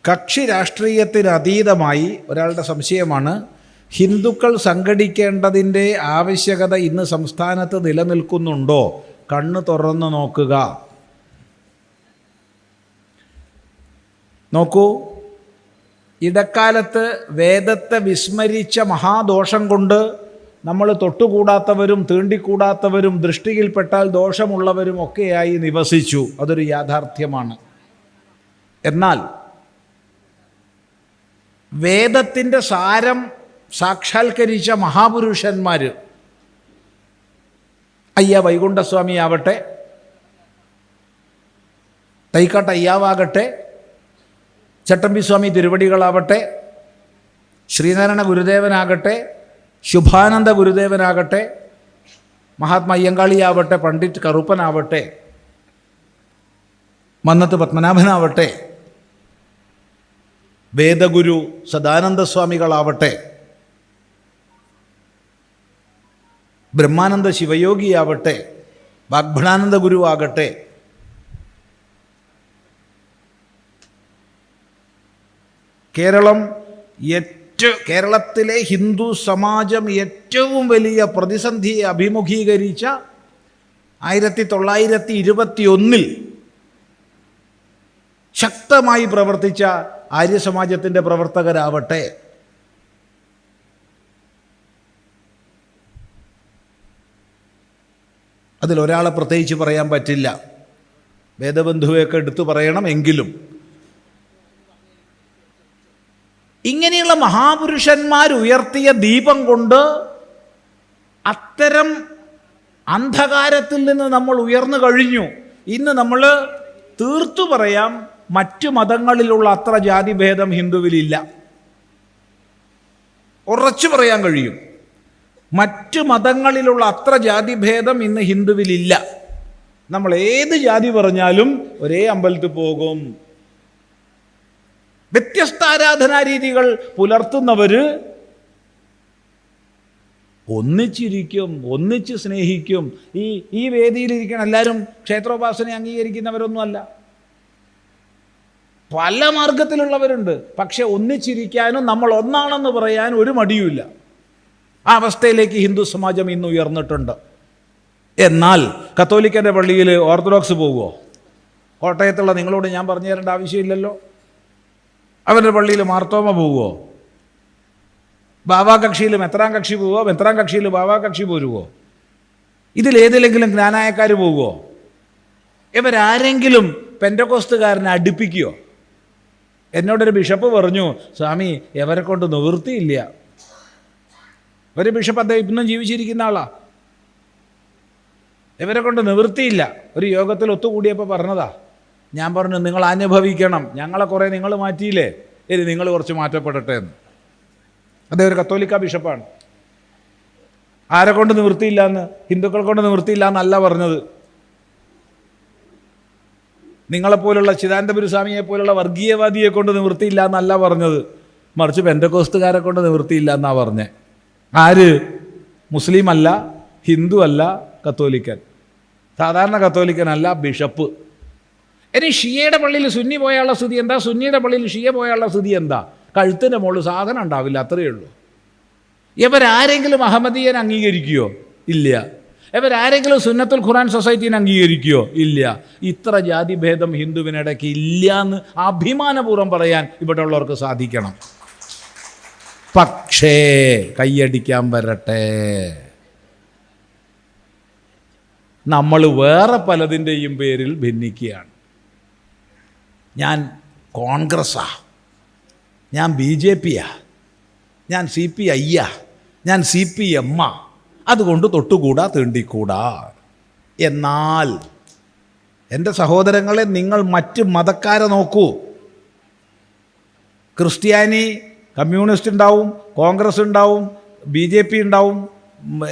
കക്ഷി രാഷ്ട്രീയത്തിന് അതീതമായി ഒരാളുടെ സംശയമാണ്, ഹിന്ദുക്കൾ സംഘടിക്കേണ്ടതിൻ്റെ ആവശ്യകത ഇന്ന് സംസ്ഥാനത്ത് നിലനിൽക്കുന്നുണ്ടോ? കണ്ണ് തുറന്നു നോക്കുക. നോക്കൂ, ഇടക്കാലത്ത് വേദത്തെ വിസ്മരിച്ച മഹാദോഷം കൊണ്ട് നമ്മൾ തൊട്ടുകൂടാത്തവരും തീണ്ടിക്കൂടാത്തവരും ദൃഷ്ടിയിൽപ്പെട്ടാൽ ദോഷമുള്ളവരും ഒക്കെയായി നിവസിച്ചു. അതൊരു യാഥാർത്ഥ്യമാണ്. എന്നാൽ വേദത്തിൻ്റെ സാരം സാക്ഷാത്കരിച്ച മഹാപുരുഷന്മാർ, അയ്യ വൈകുണ്ഠസ്വാമി ആവട്ടെ, തൈക്കാട്ട് അയ്യാവാകട്ടെ, ചട്ടമ്പിസ്വാമി തിരുവടികളാവട്ടെ, ശ്രീനാരായണ ഗുരുദേവനാകട്ടെ, ശുഭാനന്ദ ഗുരുദേവനാകട്ടെ, മഹാത്മാ അയ്യങ്കാളിയാവട്ടെ, പണ്ഡിറ്റ് കറുപ്പനാവട്ടെ, മന്നത്ത് പത്മനാഭനാവട്ടെ, വേദഗുരു സദാനന്ദസ്വാമികളാവട്ടെ, ബ്രഹ്മാനന്ദ ശിവയോഗിയാവട്ടെ, വാഗ്ഭടാനന്ദ ഗുരു ആകട്ടെ, കേരളത്തിലെ ഹിന്ദു സമാജം ഏറ്റവും വലിയ പ്രതിസന്ധിയെ അഭിമുഖീകരിച്ച 1921 ശക്തമായി പ്രവർത്തിച്ച ആര്യസമാജത്തിൻ്റെ പ്രവർത്തകരാവട്ടെ, അതിലൊരാളെ പ്രത്യേകിച്ച് പറയാൻ പറ്റില്ല, വേദബന്ധുവെയൊക്കെ എടുത്തു പറയണം. എങ്കിലും ഇങ്ങനെയുള്ള മഹാപുരുഷന്മാർ ഉയർത്തിയ ദീപം കൊണ്ട് അത്തരം അന്ധകാരത്തിൽ നിന്ന് നമ്മൾ ഉയർന്നു കഴിഞ്ഞു. ഇന്ന് നമ്മൾ തീർത്തു പറയാം, മറ്റു മതങ്ങളിലുള്ള അത്ര ജാതിഭേദം ഹിന്ദുവിലില്ല. ഉറച്ചു പറയാൻ കഴിയും, മറ്റു മതങ്ങളിലുള്ള അത്ര ജാതിഭേദം ഇന്ന് ഹിന്ദുവിലില്ല. നമ്മൾ ഏത് ജാതി പറഞ്ഞാലും ഒരേ അമ്പലത്തിൽ പോകും. വ്യത്യസ്ത ആരാധനാരീതികൾ പുലർത്തുന്നവർ ഒന്നിച്ചിരിക്കും, ഒന്നിച്ച് സ്നേഹിക്കും. ഈ വേദിയിലിരിക്കണം എല്ലാവരും ക്ഷേത്രോപാസന അംഗീകരിക്കുന്നവരൊന്നുമല്ല, പല മാർഗത്തിലുള്ളവരുണ്ട്. പക്ഷെ ഒന്നിച്ചിരിക്കാനും നമ്മൾ ഒന്നാണെന്ന് പറയാൻ ഒരു മടിയുമില്ല. ആ അവസ്ഥയിലേക്ക് ഹിന്ദു സമാജം ഇന്ന് ഉയർന്നിട്ടുണ്ട്. എന്നാൽ കത്തോലിക്കൻ്റെ പള്ളിയിൽ ഓർത്തഡോക്സ് പോകുമോ? കോട്ടയത്തുള്ള നിങ്ങളോട് ഞാൻ പറഞ്ഞു തരേണ്ട ആവശ്യമില്ലല്ലോ. അവരുടെ പള്ളിയിൽ മാർത്തോമ പോവുമോ? ബാവാ കക്ഷിയിൽ മെത്രാൻ കക്ഷി പോവുമോ? മെത്രാൻ കക്ഷിയിൽ ബാവാ കക്ഷി പോരുമോ? ഇതിലേതിലെങ്കിലും ജ്ഞാനായക്കാർ പോവുമോ? ഇവരാരെങ്കിലും പെന്തക്കോസ്തുകാരനെ അടുപ്പിക്കുകയോ? എന്നോടൊരു ബിഷപ്പ് പറഞ്ഞു, സ്വാമി ഇവരെ കൊണ്ട് നിവൃത്തിയില്ല. ഒരു ബിഷപ്പ് അദ്ദേഹം ഇന്നും ജീവിച്ചിരിക്കുന്ന ആളാ. ഇവരെ കൊണ്ട് നിവൃത്തിയില്ല. ഒരു യോഗത്തിൽ ഒത്തുകൂടിയപ്പോൾ പറഞ്ഞതാ. ഞാൻ പറഞ്ഞു, നിങ്ങൾ അനുഭവിക്കണം, ഞങ്ങളെ കുറേ നിങ്ങൾ മാറ്റിയില്ലേ, ഇനി നിങ്ങൾ കുറച്ച് മാറ്റപ്പെടട്ടെ എന്ന്. അദ്ദേഹം ഒരു കത്തോലിക്ക ബിഷപ്പാണ്. ആരെ കൊണ്ട് നിവൃത്തിയില്ല എന്ന്? ഹിന്ദുക്കൾ കൊണ്ട് നിവൃത്തിയില്ല എന്നല്ല പറഞ്ഞത്. നിങ്ങളെപ്പോലുള്ള ചിദാനന്ദപുരി സ്വാമിയെ പോലുള്ള വർഗീയവാദിയെ കൊണ്ട് നിവൃത്തിയില്ല എന്നല്ല പറഞ്ഞത്, മറിച്ച് പെന്തക്കോസ്തുകാരെ കൊണ്ട് നിവൃത്തിയില്ല എന്നാണ് പറഞ്ഞത്. ആര്? മുസ്ലിം അല്ല, ഹിന്ദു അല്ല, കത്തോലിക്കൻ. സാധാരണ കത്തോലിക്കനല്ല, ബിഷപ്പ്. ഇനി ഷിയയുടെ പള്ളിയിൽ സുന്നി പോയാലുള്ള സ്ഥിതി എന്താ? സുന്നിയുടെ പള്ളിയിൽ ഷിയ പോയാലുള്ള സ്ഥിതി എന്താ? കഴുത്തിൻ്റെ മുകളിൽ സാധനം ഉണ്ടാവില്ല, അത്രയേ ഉള്ളൂ. ഇവരാരെങ്കിലും അഹമ്മദീയനെ അംഗീകരിക്കുകയോ? ഇല്ല. ഇവരാരെങ്കിലും സുന്നത്തുൽ ഖുർആൻ സൊസൈറ്റീനെ അംഗീകരിക്കുകയോ? ഇല്ല. ഇത്ര ജാതിഭേദം ഹിന്ദുവിനിടയ്ക്ക് ഇല്ല എന്ന് അഭിമാനപൂർവ്വം പറയാൻ ഇവിടെ ഉള്ളവർക്ക് സാധിക്കണം. പക്ഷേ കൈയടിക്കാൻ വരട്ടെ, നമ്മൾ വേറെ പലതിൻ്റെയും പേരിൽ ഭിന്നിക്കുകയാണ്. ഞാൻ കോൺഗ്രസ്സാ, ഞാൻ BJP, ഞാൻ CPI, ഞാൻ CPM, അതുകൊണ്ട് തൊട്ടുകൂടാ തീണ്ടിക്കൂടാ. എന്നാൽ എൻ്റെ സഹോദരങ്ങളെ, നിങ്ങൾ മറ്റ് മതക്കാരെ നോക്കൂ. ക്രിസ്ത്യാനി, കമ്മ്യൂണിസ്റ്റ് ഉണ്ടാവും, കോൺഗ്രസ് ഉണ്ടാവും, BJP ഉണ്ടാവും,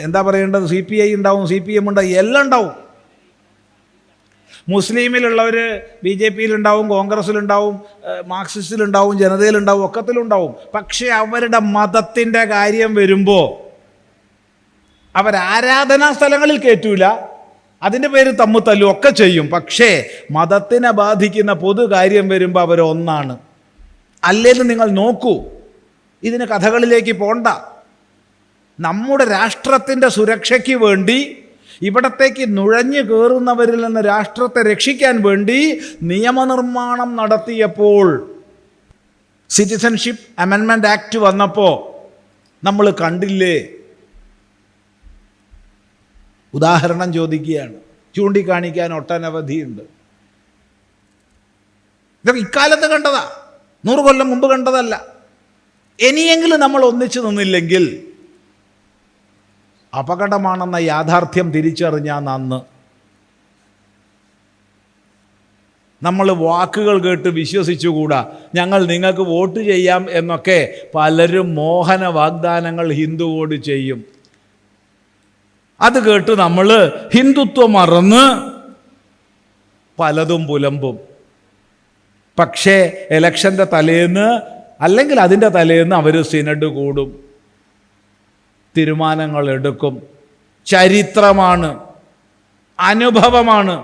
എന്താ പറയേണ്ടത്, CPI ഉണ്ടാവും, CPM ഉണ്ടാവും, എല്ലാം ഉണ്ടാവും. മുസ്ലിമിലുള്ളവർ BJPയിലുണ്ടാവും, കോൺഗ്രസ്സിലുണ്ടാവും, മാർക്സിസ്റ്റിലുണ്ടാവും, ജനതയിലുണ്ടാവും, ഒക്കത്തിലുണ്ടാവും. പക്ഷേ അവരുടെ മതത്തിൻ്റെ കാര്യം വരുമ്പോൾ അവരാരാധനാ സ്ഥലങ്ങളിൽ കയറ്റൂല, അതിൻ്റെ പേര് തമ്മിൽ തല്ലും ഒക്കെ ചെയ്യും. പക്ഷേ മതത്തിനെ ബാധിക്കുന്ന പൊതു കാര്യം വരുമ്പോൾ അവരൊന്നാണ്. അല്ലേന്ന് നിങ്ങൾ നോക്കൂ. ഇതിന് കഥകളിലേക്ക് പോണ്ട. നമ്മുടെ രാഷ്ട്രത്തിൻ്റെ സുരക്ഷയ്ക്ക് വേണ്ടി, ഇവിടത്തേക്ക് നുഴഞ്ഞു കയറുന്നവരിൽ നിന്ന് രാഷ്ട്രത്തെ രക്ഷിക്കാൻ വേണ്ടി നിയമനിർമ്മാണം നടത്തിയപ്പോൾ, സിറ്റിസൺഷിപ്പ് അമെൻമെൻറ്റ് ആക്ട് വന്നപ്പോൾ നമ്മൾ കണ്ടില്ലേ? ഉദാഹരണം ചോദിക്കുകയാണ്, ചൂണ്ടിക്കാണിക്കാൻ ഒട്ടനവധിയുണ്ട്. ഇതൊക്കെ ഇക്കാലത്ത് കണ്ടതാ, 100 കൊല്ലം മുമ്പ് കണ്ടതല്ല. ഇനിയെങ്കിലും നമ്മൾ ഒന്നിച്ചു നിന്നില്ലെങ്കിൽ അപകടമാണെന്ന യാഥാർത്ഥ്യം തിരിച്ചറിഞ്ഞാൽ നന്ന്. നമ്മൾ വാക്കുകൾ കേട്ട് വിശ്വസിച്ചുകൂടാ. ഞങ്ങൾ നിങ്ങൾക്ക് വോട്ട് ചെയ്യാം എന്നൊക്കെ പലരും മോഹന വാഗ്ദാനങ്ങൾ ഹിന്ദുവോട് ചെയ്യും. അത് കേട്ട് നമ്മൾ ഹിന്ദുത്വം മറന്ന് പലതും പുലമ്പും. പക്ഷേ ഇലക്ഷൻ്റെ തലേന്ന് അല്ലെങ്കിൽ അതിൻ്റെ തലേന്ന് അവർ സിനഡ് കൂടും, തീരുമാനങ്ങൾ എടുക്കും. ചരിത്രമാണ്, അനുഭവമാണ്.